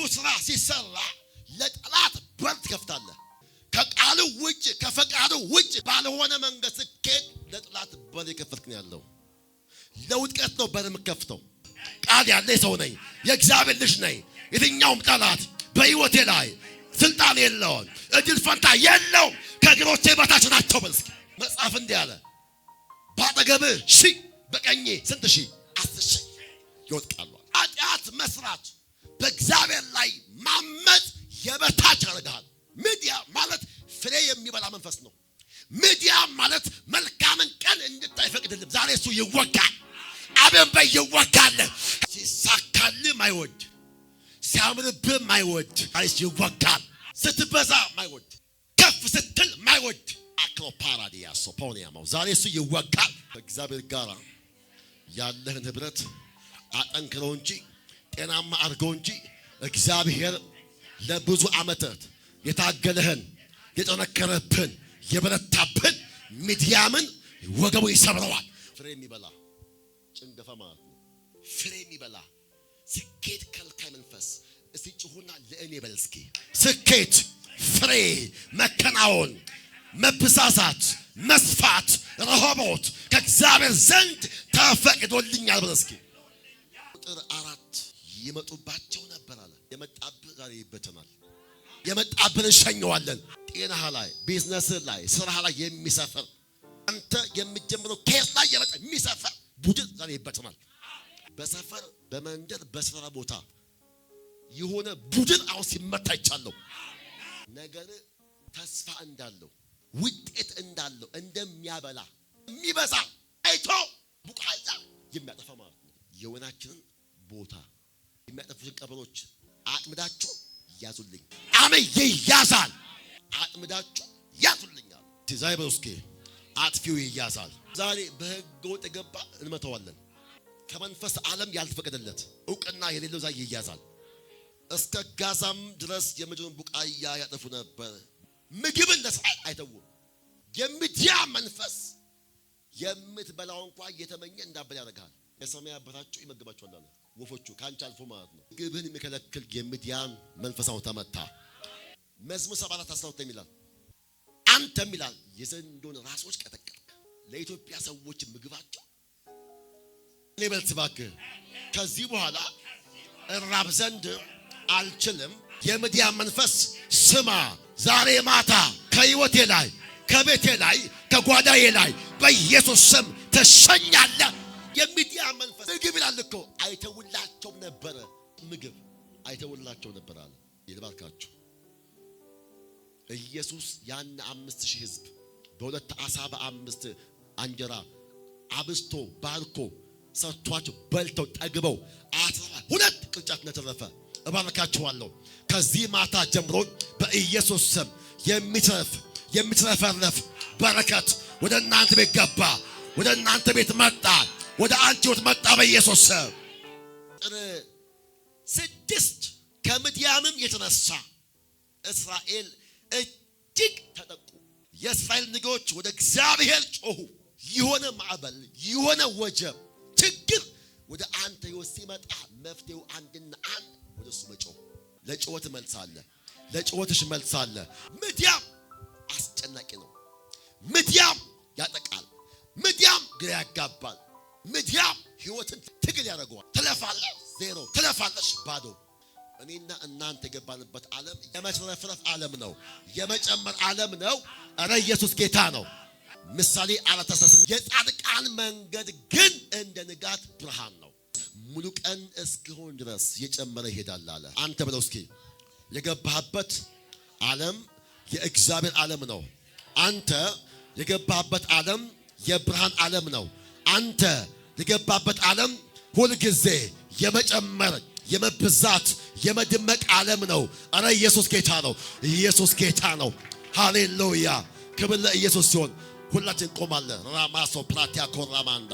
ስራ ሲሰራ ለጠላት በር ትከፍታለህ። ከቃሉ ውጭ ከፈቃዱ ውጭ ባልሆነ መንገድ ስትሄድ ለጠላት በር የከፈትክ ነው ያለው። ለውድቀት ነው በር የምከፍተው። ቃል ያለኝ ሰው ነኝ፣ የእግዚአብሔር ልጅ ነኝ። የትኛውም ጠላት በሕይወቴ ላይ ስልጣን የለውም፣ እድል ፈንታ የለውም። ከእግሮቼ በታች ናቸው። በልስኪ መጽሐፍ እንዲህ አለ፣ ባጠገብህ ሺህ በቀኜ ስንት ሺህ 10,000 ይወድቃሉ። ኃጢአት መስራት በእግዚአብሔር ላይ ማመፅ የበታች ያደርግሃል። ሚዲያ ማለት ፍሬ የሚበላ መንፈስ ነው። ሚዲያ ማለት መልካምን ቀን እንድታይፈቅድልም ዛሬ እሱ ይወጋል። አቤን በይ ይወጋል። ሲሳካልህ ማይወድ ሲያምርብህ ማይወድ አይስ ይወጋል። ስትበዛ ማይወድ ከፍ ስትል ማይወድ አክሮፓራዲያ ሶፖኒያማው ዛሬ እሱ ይወጋል። ከእግዚአብሔር ጋር ያለህን ህብረት አጠንክረው እንጂ ጤናማ አድርገው እንጂ እግዚአብሔር ለብዙ ዓመታት የታገለህን የጠነከረብህን የበረታብህን ሚዲያምን ወገቡ ይሰብረዋል። ፍሬ የሚበላ ጭንገፋ ማለት ነው። ፍሬ የሚበላ ስኬት ከልካይ መንፈስ እስቲ ጭሁና ለእኔ በል እስኪ ስኬት፣ ፍሬ፣ መከናወን፣ መብዛዛት፣ መስፋት፣ ረሆቦት ከእግዚአብሔር ዘንድ ተፈቅዶልኛል በል እስኪ። ቁጥር 4 ይመጡባቸው ነበር አለ። የመጣብህ ዛሬ ይበተናል። የመጣብን እንሸኘዋለን። ጤናህ ላይ፣ ቢዝነስህ ላይ፣ ስራህ ላይ የሚሰፍር አንተ የምትጀምረው ኬስ ላይ የመጣ የሚሰፍር ቡድን ዛሬ ይበተናል። በሰፈር በመንደር በስራ ቦታ የሆነ ቡድን አሁን ሲመታ ይቻለው ነገር ተስፋ እንዳለው ውጤት እንዳለው እንደሚያበላ የሚበዛ አይቶ ቡቃያ የሚያጠፋ ማለት ነው። የወናችንን ቦታ የሚያጠፉትን ቀበሮች አጥምዳችሁ ያዙልኝ። አሜን ይያዛል። አጥምዳችሁ ያዙልኛል። ትዛይ በውስኪ አጥፊው ይያዛል። ዛሬ በህገ ወጥ ገባ እንመተዋለን። ከመንፈስ ዓለም ያልተፈቀደለት ዕውቅና የሌለው ዛሬ ይያዛል። እስከ ጋዛም ድረስ የምድርን ቡቃያ ያጠፉ ነበር። ምግብን ለሰዓት አይተውም። የሚዲያ መንፈስ የምትበላው እንኳን እየተመኘ እንዳበላ ያደርጋል። የሰማይ አባታችሁ ይመግባችኋል አለ። ወፎቹ ካንቺ አልፎ ማለት ነው። ምግብን የሚከለክል የሚዲያን መንፈሳው ተመታ። መዝሙር 74:12 ይላል አንተም ይላል የዘንዶን ራሶች ቀጠቀጥክ። ለኢትዮጵያ ሰዎች ምግባቸው ለበልት ባክህ ከዚህ በኋላ እራብ ዘንድ አልችልም። የሚዲያን መንፈስ ስማ፣ ዛሬ ማታ ከህይወቴ ላይ ከቤቴ ላይ ከጓዳዬ ላይ በኢየሱስ ስም ተሸኛለህ። የሚዲያ መንፈስ ምግብ ይላል እኮ አይተውላቸው ነበር። ምግብ አይተውላቸው ነበር አለ። ይልባርካችሁ ኢየሱስ ያን 5,000 ህዝብ በሁለት ዓሣ በ5 እንጀራ አብስቶ ባርኮ ሰጥቷቸው በልተው ጠግበው 12 ቅርጫት ነተረፈ። እባርካችኋለሁ ከዚህ ማታ ጀምሮ በኢየሱስ ስም የሚትረፈረፍ በረከት ወደ እናንተ ቤት ገባ፣ ወደ እናንተ ቤት መጣ፣ ወደ አንቺ ቤት መጣ በኢየሱስ ስም። 6 ከምድያምም የተነሳ እስራኤል እጅግ ተጠቁ። የእስራኤል ልጆች ወደ እግዚአብሔር ጮሁ። የሆነ ማዕበል የሆነ ወጀብ ችግር ወደ አንተ ሲመጣ መፍትሄው አንድና አንድ ወደሱ መጮህ። ለጮት መልሳለ፣ ለጮትሽ መልሳለ። ምድያም አስጨናቂ ነው። ምድያም ያጠቃል። ምድያም ግራ ያጋባል። ምድያም ህይወትን ትግል ያደርገዋል። ትለፋለህ ዜሮ፣ ትለፋለሽ ባዶ። እኔና እናንተ የገባንበት ዓለም የመትረፍረፍ ዓለም ነው፣ የመጨመር ዓለም ነው። እረ ኢየሱስ ጌታ ነው። ምሳሌ 4:18 የጻድቃን መንገድ ግን እንደ ንጋት ብርሃን ነው፣ ሙሉ ቀን እስኪሆን ድረስ የጨመረ ይሄዳል አለ። አንተ ብለው እስኪ የገባህበት ዓለም የእግዚአብሔር ዓለም ነው። አንተ የገባህበት ዓለም የብርሃን ዓለም ነው። አንተ የገባህበት ዓለም ሁሉ ጊዜ የመጨመር የመብዛት የመድመቅ ዓለም ነው። አረ ኢየሱስ ጌታ ነው። ኢየሱስ ጌታ ነው። ሃሌሉያ ክብር ለኢየሱስ ሲሆን ሁላችን ቆማለን። ራማሶ ፕላቲያ ኮራማንዳ